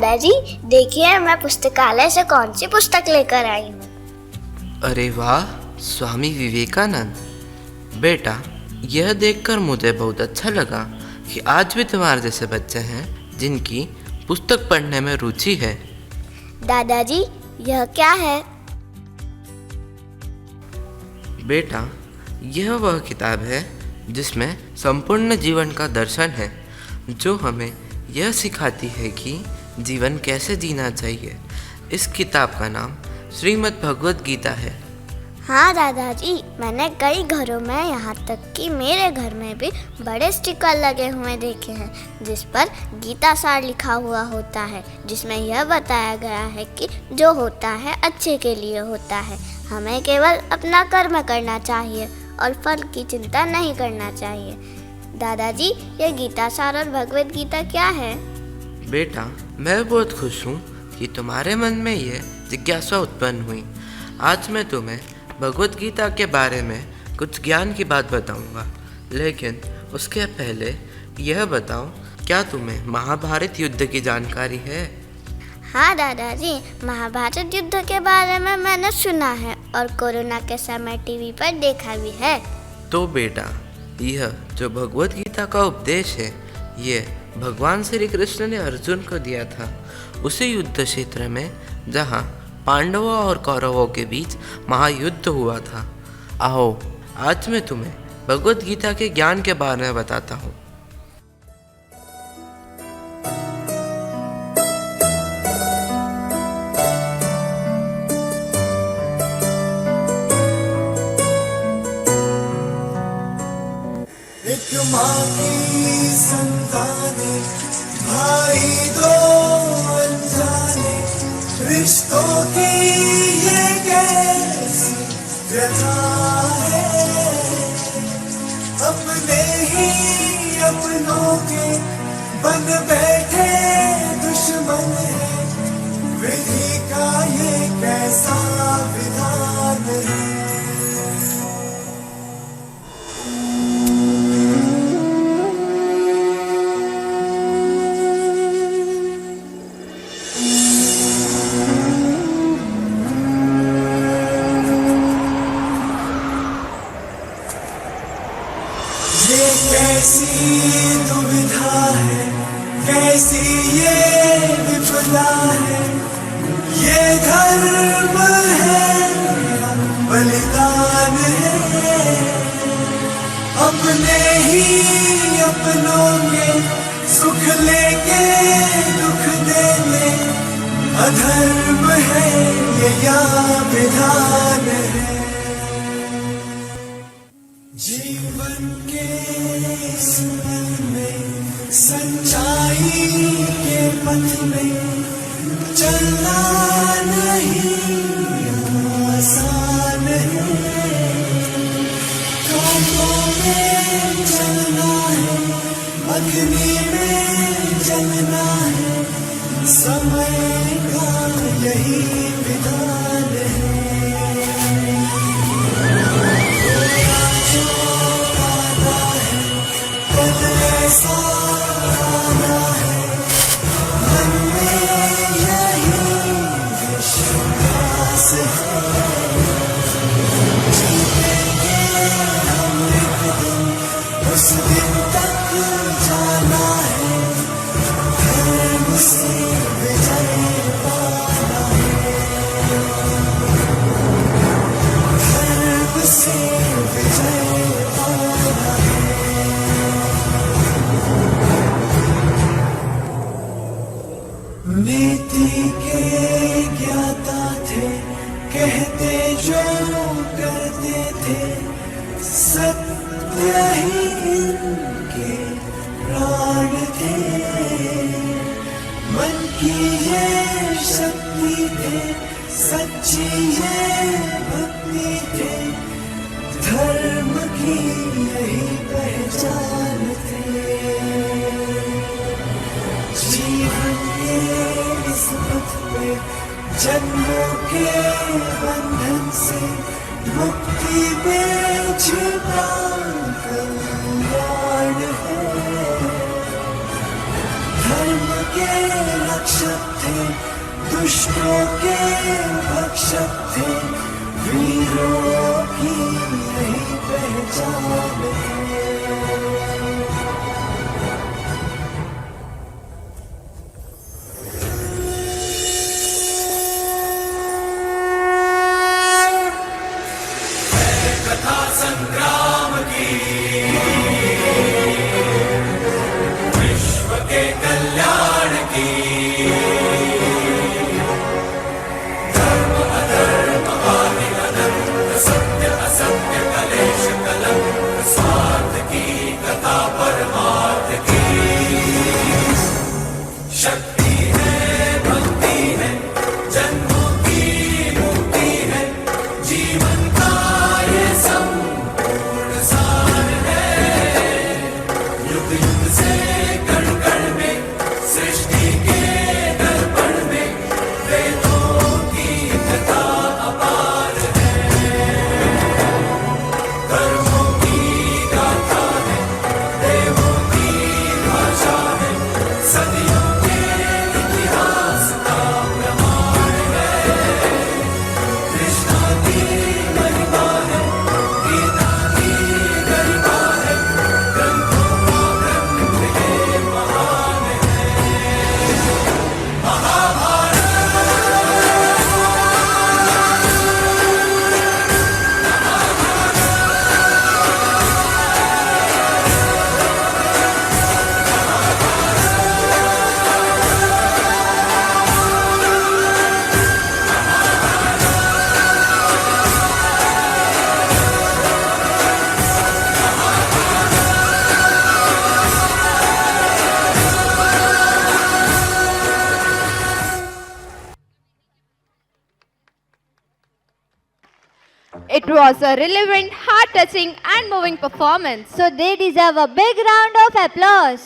दादाजी, देखिए मैं पुस्तकालय से कौन सी पुस्तक लेकर आई हूँ। अरे वाह, स्वामी विवेकानंद। बेटा, यह देखकर मुझे बहुत अच्छा लगा कि आज भी तुम्हारे जैसे बच्चे हैं जिनकी पुस्तक पढ़ने में रुचि है। दादाजी, यह क्या है? बेटा, यह वह किताब है जिसमें संपूर्ण जीवन का दर्शन है, जो हमें यह सिखाती है कि जीवन कैसे जीना चाहिए। इस किताब का नाम श्रीमद् भगवद गीता है। हाँ दादाजी, मैंने कई घरों में, यहाँ तक कि मेरे घर में भी बड़े स्टिकर लगे हुए देखे हैं जिस पर गीता सार लिखा हुआ होता है, जिसमें यह बताया गया है कि जो होता है अच्छे के लिए होता है। हमें केवल अपना कर्म करना चाहिए और फल की चिंता नहीं करना चाहिए। दादाजी, यह गीता सार और भगवद गीता क्या है? बेटा, मैं बहुत खुश हूँ कि तुम्हारे मन में यह जिज्ञासा उत्पन्न हुई। आज मैं तुम्हें भगवद गीता के बारे में कुछ ज्ञान की बात बताऊंगा, लेकिन उसके पहले यह बताओ, क्या तुम्हें महाभारत युद्ध की जानकारी है? हाँ दादाजी, महाभारत युद्ध के बारे में मैंने सुना है और कोरोना के समय टीवी पर देखा भी है। तो बेटा, यह जो भगवद गीता का उपदेश है, ये भगवान श्री कृष्ण ने अर्जुन को दिया था, उसी युद्ध क्षेत्र में जहाँ पांडवों और कौरवों के बीच महायुद्ध हुआ था। आओ, आज मैं तुम्हें भगवद गीता के ज्ञान के बारे में बताता हूँ। एक माँ की संताने, भाई दो अनजाने, रिश्तों की ये कैसी व्यथा है। अपने ही अपनों के बन बैठे दुश्मन है, विधि का ये कैसा विधान है। ये कैसी दुविधा है, कैसी ये विपदा है, ये धर्म है बलिदान है। अपने ही अपनों के सुख लेके दुख देने, अधर्म है ये या विधान है। जीवन के सुमन में, सच्चाई के पथ में चलना नहीं आसान है। कांटों में चलना है, अग्नि में जलना है, समय का यही विधान है। ऐसा आना है, मन में यही विश्वास है। जीतेंगे हम एक दिन, उस दिन तक जाना है, धर्म से विजय पाना है, धर्म से विजय पाना है। नीति के ज्ञाता थे, कहते जो करते थे, सत्य ही इनके प्राण थे। मन की ये शक्ति थे, सच्ची ये भक्ति थे, धर्म की यही पहचान थे। जीवन के इस पथ पे जन्मों के बंधन से मुक्ति में छिपा कल्याण है। धर्म के रक्षक थे, दुष्टों के भक्षक थे, वीरों की यही पहचान है। कथा संग्राम की, विश्व के कल्याण की, धर्म अधर्म आदि अनंत, सत्य असत्य कलेश कलंक, स्वार्थ की कथा परमार्थ की। शक्ति है भक्ति है, जन्मों की मुक्ति है, जीवन का ये संपूर्ण सार है। युग युग से कण कण में, सृष्टि के दर्पण में, वेदों की कथा अपार है। कर्मों की गाथा है, देवों की भाषा है, सदियों के इतिहास का प्रमाण है। कृष्णा की महिमा है, गीता की गरिमा है, ग्रंथों का ग्रंथ ये महान है। Mahabharat It was a relevant, heart-touching and moving performance. So they deserve a big round of applause.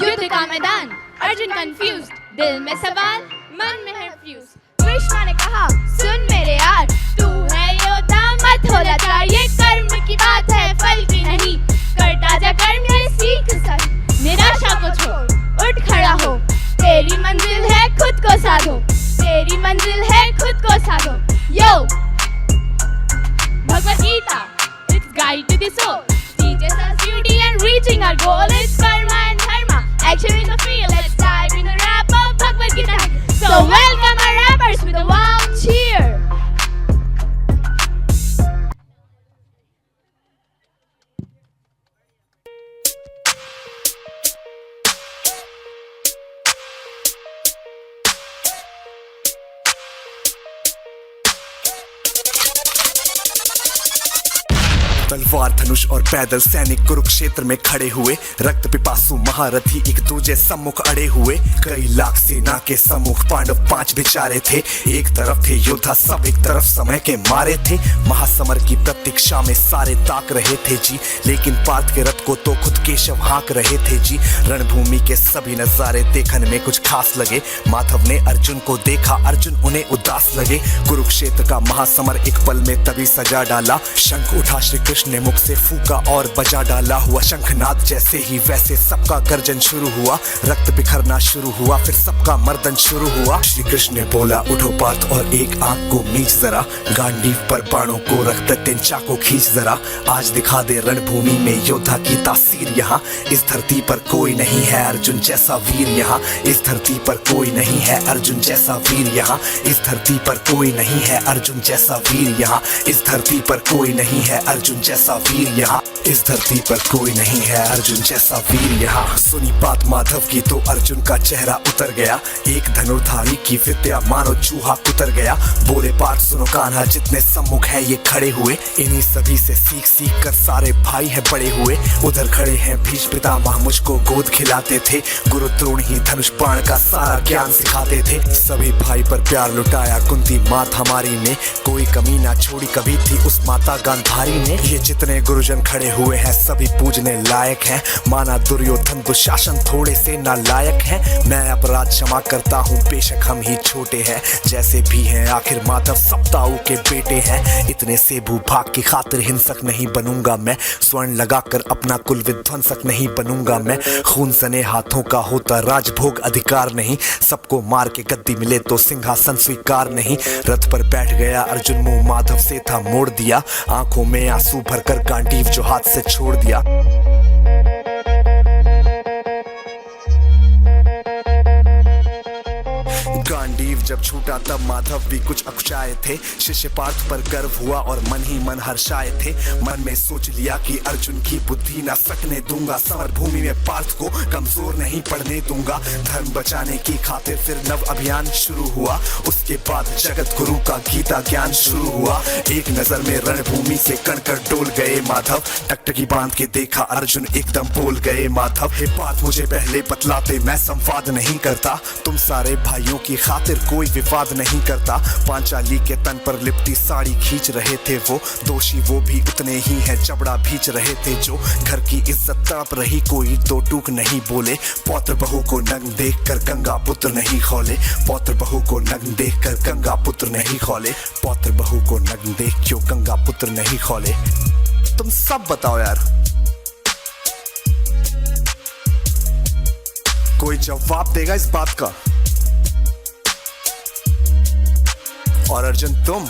युद्ध का मैदान, अर्जुन कंफ्यूज, दिल में सवाल, मन में है फ्यूज। कृष्णा ने कहा, सुन मेरे यार, तू है योद्धा मत हो लाचार, ये कर्म की बात है फल की नहीं, करता जा कर्म ये सीख सही, निराशा को छोड़, उठ खड़ा हो, तेरी मंजिल है खुद को साधो, तेरी मंजिल है खुद को साधो। यो Bhagavad Gita, it's guide to the soul, teaches us beauty and reaching our goal. It's karma and dharma, action in the field. Let's dive in the rap of Bhagavad Gita. So welcome our rappers with a wow cheer. तलवार धनुष और पैदल सैनिक कुरुक्षेत्र में खड़े हुए, रक्त पिपासु महारथी एक दूजे सम्मुख अड़े हुए। कई लाख सेना के सम्मुख पांडव 5 बेचारे थे, एक तरफ थे योद्धा सब एक तरफ समय के मारे थे। महासमर की प्रतीक्षा में सारे ताक रहे थे जी, लेकिन पार्थ के रथ को तो खुद केशव हाँक रहे थे जी। रणभूमि के सभी नजारे देखने में कुछ खास लगे, माधव ने अर्जुन को देखा, अर्जुन उन्हें उदास लगे। कुरुक्षेत्र का महासमर एक पल में तभी सजा डाला, शंख उठा श्री कृष्ण ने मुख से फूका और बजा डाला। हुआ शंखनाद जैसे ही वैसे सबका गर्जन शुरू हुआ, रक्त बिखरना शुरू हुआ, फिर सबका मर्दन शुरू हुआ। श्री कृष्ण ने बोला, उठो पार्थ और एक आंख को मीच जरा, गांडीव पर बाणों को रख तिनचा को खींच जरा। आज दिखा दे रणभूमि में योद्धा की तासीर यहाँ, इस धरती पर कोई नहीं है अर्जुन जैसा वीर यहाँ, इस धरती पर कोई नहीं है अर्जुन जैसा वीर यहाँ, इस धरती पर कोई नहीं है अर्जुन जैसा वीर यहाँ, इस धरती पर कोई नहीं है अर्जुन जैसा वीर यहाँ, इस धरती पर कोई नहीं है अर्जुन जैसा वीर यहाँ। सुनी बात माधव की तो अर्जुन का चेहरा उतर गया, एक धनुर्धारी की विद्या मानो चूहा कुतर गया। बोले पार्थ सुनो कान्हा, जितने सम्मुख है ये खड़े हुए, इन्हीं सभी से सीख सीख कर सारे भाई है बड़े हुए। उधर खड़े हैं भीष्म पितामह मुझको गोद खिलाते थे, गुरु द्रोण ही धनुष बाण का सारा ज्ञान सिखाते थे। सभी भाई पर प्यार लुटाया कुंती मात हमारी ने, कोई कमी ना छोड़ी कभी थी उस माता गांधारी ने। ये जितने गुरुजन खड़े हुए हैं सभी पूजने लायक हैं। माना दुर्योधन दुशासन थोड़े से नालायक हैं। मैं अपराध क्षमा करता हूँ बेशक हम ही छोटे हैं, जैसे भी हैं आखिर माधव सप्ताऊ के बेटे हैं। इतने से भूभाग की खातिर हिंसक नहीं बनूंगा मैं, स्वर्ण लगाकर अपना कुल विध्वंसक नहीं बनूंगा मैं। खून सने हाथों का होता राजभोग अधिकार नहीं, सबको मार के गद्दी मिले तो सिंहासन स्वीकार नहीं। रथ पर बैठ गया अर्जुन मुंह माधव से था मोड़ दिया, आंखों में आंसू भरकर गांडीव जो हाथ से छोड़ दिया। गांडीव जब छूटा तब माधव भी कुछ अकुचाए थे। शिष्य पार्थ पर गर्व हुआ और मन ही मन हर्षाए थे। मन में सोच लिया कि अर्जुन की बुद्धि न सकने दूंगा, समर भूमि में पार्थ को कमजोर नहीं पड़ने दूंगा। धर्म बचाने की खातिर फिर नव अभियान शुरू हुआ, उसके बाद जगत गुरु का गीता ज्ञान शुरू हुआ। एक नजर में रणभूमि से कणकर डोल गए माधव, टकटकी बांध के देखा अर्जुन एकदम बोल गए माधव। हे पार्थ मुझे पहले बतलाते, मैं संवाद नहीं करता, तुम सारे भाइयों की खातिर कोई विवाद नहीं करता। पांचाली के तन पर लिपटी साड़ी खींच रहे थे वो, दोषी वो भी उतने ही हैं चबड़ा भींच रहे थे जो। घर की इज्जत तड़प रही कोई दो टूक नहीं बोले, पौत्र बहू को नंग देख कर गंगा पुत्र नहीं खोले। पौत्र बहू को नंग देख कर गंगा पुत्र नहीं खोले, पौत्र बहू को नंग देख क्यों गंगा पुत्र नहीं खोले। तुम सब बताओ यार, कोई जवाब देगा इस बात का? और अर्जुन तुम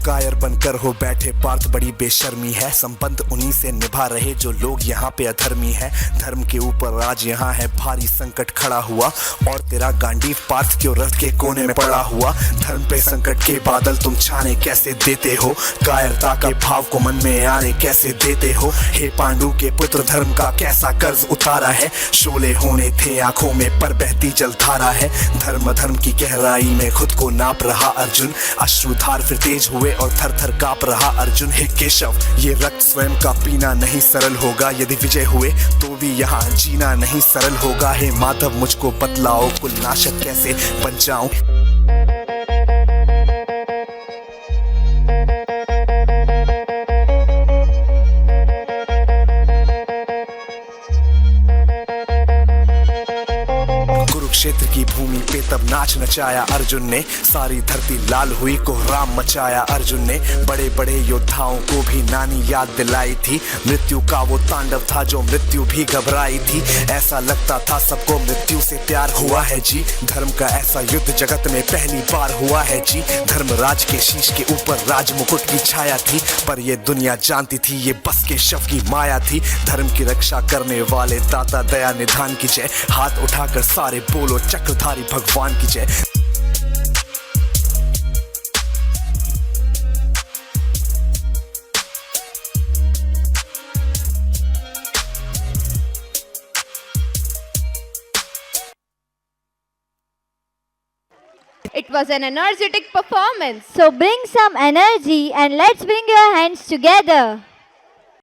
कायर बनकर हो बैठे पार्थ बड़ी बेशर्मी है। संबंध उन्हीं से निभा रहे जो लोग यहाँ पे अधर्मी है। धर्म के ऊपर आज यहाँ है भारी संकट खड़ा हुआ, और तेरा गांडीव पार्थ क्यों रथ के कोने में पड़ा हुआ। धर्म पे संकट के बादल तुम छाने कैसे देते हो, कायरता के भाव को मन में आने कैसे देते हो। हे पांडु के पुत्र धर्म का कैसा कर्ज उतारा है, शोले होने थे आंखों में पर बहती जलधारा है। धर्म की गहराई में खुद को नाप रहा अर्जुन, अश्रुधार फिर तेज हुए और थर थर कांप रहा अर्जुन। हे केशव ये रक्त स्वयं का पीना नहीं सरल होगा, यदि विजय हुए तो भी यहाँ जीना नहीं सरल होगा। हे माधव मुझको बतलाओ कुल नाशक कैसे बन जाऊं। कुरुक्षेत्र की भूमि पे तब नाच नचाया अर्जुन ने, सारी धरती लाल हुई कोहराम मचाया अर्जुन ने। बड़े बड़े योद्धाओं को भी नानी याद दिलाई थी, मृत्यु का वो तांडव था जो मृत्यु भी घबराई थी। ऐसा लगता था सबको मृत्यु से प्यार हुआ है जी, धर्म का ऐसा युद्ध जगत में पहली बार हुआ है जी। धर्मराज के शीश के ऊपर राज मुकुट की छाया थी, पर ये दुनिया जानती थी ये बस के शव की माया थी। धर्म की रक्षा करने वाले दाता दया निधान की जय, हाथ उठाकर सारे बोलो चक्रधारी भगवान की जय। It was an energetic performance. So bring some energy and let's bring your hands together.